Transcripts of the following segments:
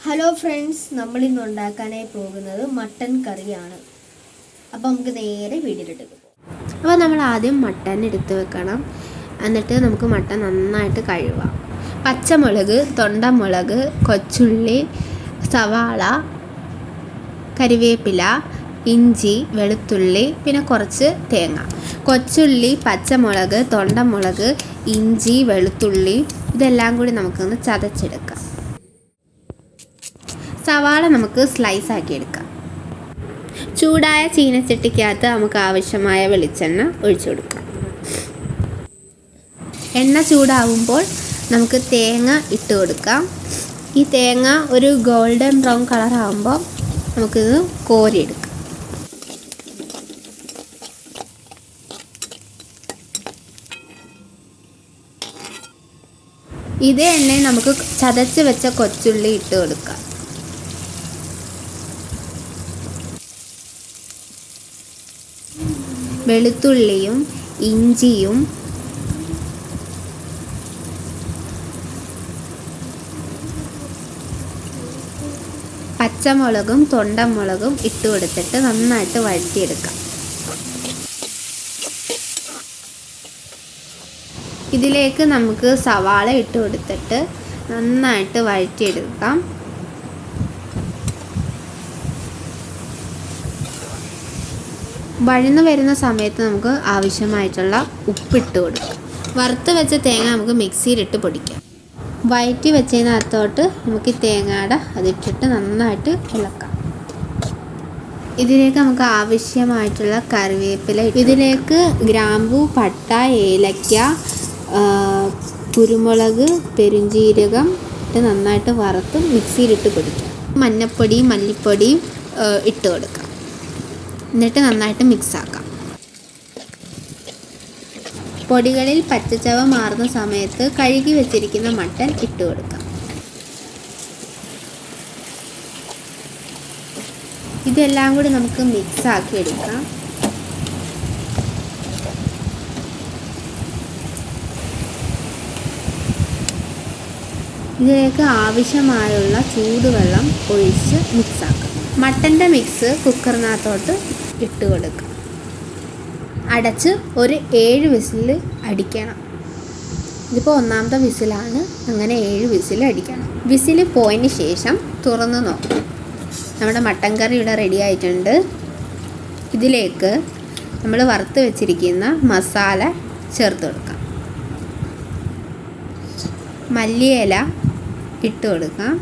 Hello friends, നമ്മളിന്ന് ഉണ്ടാക്കാനായി പോകുന്നത് mutton കറിയാണ്. അപ്പോൾ നമുക്ക് നേരെ വീട്ടിലിട്ട് പോകാം. അപ്പോൾ നമ്മൾ ആദ്യം മട്ടൻ എടുത്ത് വെക്കണം. എന്നിട്ട് നമുക്ക് മട്ടൻ നന്നായിട്ട് കഴുകാം. പച്ചമുളക്, തൊണ്ടമുളക്, കൊച്ചുള്ളി, സവാള, കരിവേപ്പില, ഇഞ്ചി, വെളുത്തുള്ളി, പിന്നെ കുറച്ച് തേങ്ങ. കൊച്ചുള്ളി, പച്ചമുളക്, തൊണ്ടമുളക്, ഇഞ്ചി, വെളുത്തുള്ളി ഇതെല്ലാം കൂടി നമുക്കൊന്ന് ചതച്ചെടുക്കാം. സവാള നമുക്ക് സ്ലൈസ് ആക്കി എടുക്കാം. ചൂടായ ചീനച്ചട്ടിക്കകത്ത് നമുക്ക് ആവശ്യമായ വെളിച്ചെണ്ണ ഒഴിച്ചു കൊടുക്കാം. എണ്ണ ചൂടാവുമ്പോൾ നമുക്ക് തേങ്ങ ഇട്ട് കൊടുക്കാം. ഈ തേങ്ങ ഒരു ഗോൾഡൻ ബ്രൗൺ കളർ ആകുമ്പോൾ നമുക്കിത് കോരിയെടുക്കാം. ഇതേ എണ്ണയിൽ നമുക്ക് ചതച്ച് വെച്ച കൊച്ചുള്ളി ഇട്ട് കൊടുക്കാം. വെളുത്തുള്ളിയും ഇഞ്ചിയും പച്ചമുളകും തൊണ്ടമുളകും ഇട്ട് കൊടുത്തിട്ട് നന്നായിട്ട് വഴറ്റിയെടുക്കാം. ഇതിലേക്ക് നമുക്ക് സവാള ഇട്ട് കൊടുത്തിട്ട് നന്നായിട്ട് വഴറ്റിയെടുക്കാം. വഴന്നു വരുന്ന സമയത്ത് നമുക്ക് ആവശ്യമായിട്ടുള്ള ഉപ്പിട്ട് കൊടുക്കാം. വറുത്ത് വെച്ച തേങ്ങ നമുക്ക് മിക്സിയിലിട്ട് പൊടിക്കാം. വഴറ്റി വെച്ചതിനകത്തോട്ട് നമുക്ക് ഈ തേങ്ങയുടെ അതിട്ടിട്ട് നന്നായിട്ട് ഇളക്കാം. ഇതിലേക്ക് നമുക്ക് ആവശ്യമായിട്ടുള്ള കറിവേപ്പില, ഇതിലേക്ക് ഗ്രാമ്പൂ, പട്ട, ഏലക്ക, കുരുമുളക്, പെരുംജീരകം ഇട്ട് നന്നായിട്ട് വറുത്ത് മിക്സിയിലിട്ട് പൊടിക്കാം. മഞ്ഞൾപ്പൊടിയും മല്ലിപ്പൊടിയും ഇട്ട് കൊടുക്കാം. എന്നിട്ട് നന്നായിട്ട് മിക്സാക്കാം. പൊടികളിൽ പച്ചച്ചവ മാറുന്ന സമയത്ത് കഴുകി വെച്ചിരിക്കുന്ന മട്ടൻ ഇട്ട് കൊടുക്കാം. ഇതെല്ലാം കൂടി നമുക്ക് മിക്സാക്കി എടുക്കാം. ഇതിലേക്ക് ആവശ്യമായുള്ള ചൂടുവെള്ളം ഒഴിച്ച് മിക്സാക്കാം. മട്ടൻ്റെ മിക്സ് കുക്കറിനകത്തോട്ട് ഇട്ട് കൊടുക്കാം. അടച്ച് ഒരു 7 വിസിൽ അടിക്കണം. ഇതിപ്പോൾ 1ാമത്തെ വിസിലാണ്. അങ്ങനെ 7 വിസിൽ അടിക്കണം. വിസിൽ പോയതിന് ശേഷം തുറന്ന് നോക്കാം. നമ്മുടെ മട്ടൻ കറി ഇവിടെ റെഡി ആയിട്ടുണ്ട്. ഇതിലേക്ക് നമ്മൾ വറുത്ത് വെച്ചിരിക്കുന്ന മസാല ചേർത്ത് കൊടുക്കാം. മല്ലിയില ഇട്ട് കൊടുക്കാം.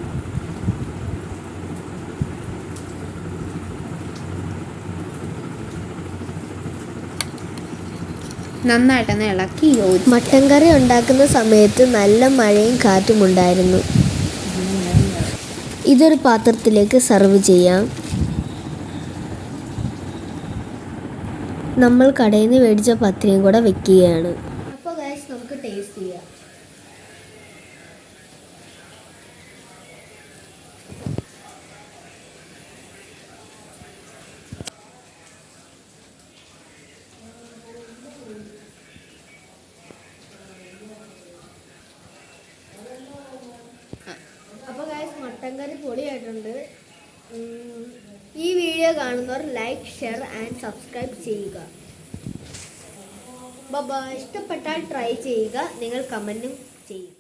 നന്നായിട്ടൊന്ന് ഇളക്കി മട്ടൻ കറി ഉണ്ടാക്കുന്ന സമയത്ത് നല്ല മഴയും കാറ്റും ഉണ്ടായിരുന്നു. ഇതൊരു പാത്രത്തിലേക്ക് സർവ് ചെയ്യാം. നമ്മൾ കടയിൽ നിന്ന് മേടിച്ച പത്രിയും കൂടെ വെക്കുകയാണ്. അപ്പോൾ ഗൈസ്, നമുക്ക് ടേസ്റ്റ് ചെയ്യാം. അപ്പോൾ ഗൈസ്, മട്ടൻ കറി പൊളിയായിട്ടുണ്ട്. ഈ വീഡിയോ കാണുന്നവർ ലൈക്ക്, ഷെയർ ആൻഡ് സബ്സ്ക്രൈബ് ചെയ്യുക. ബൈ. ഇഷ്ടപ്പെട്ടാൽ ട്രൈ ചെയ്യുക. നിങ്ങൾ കമൻറ്റും ചെയ്യുക.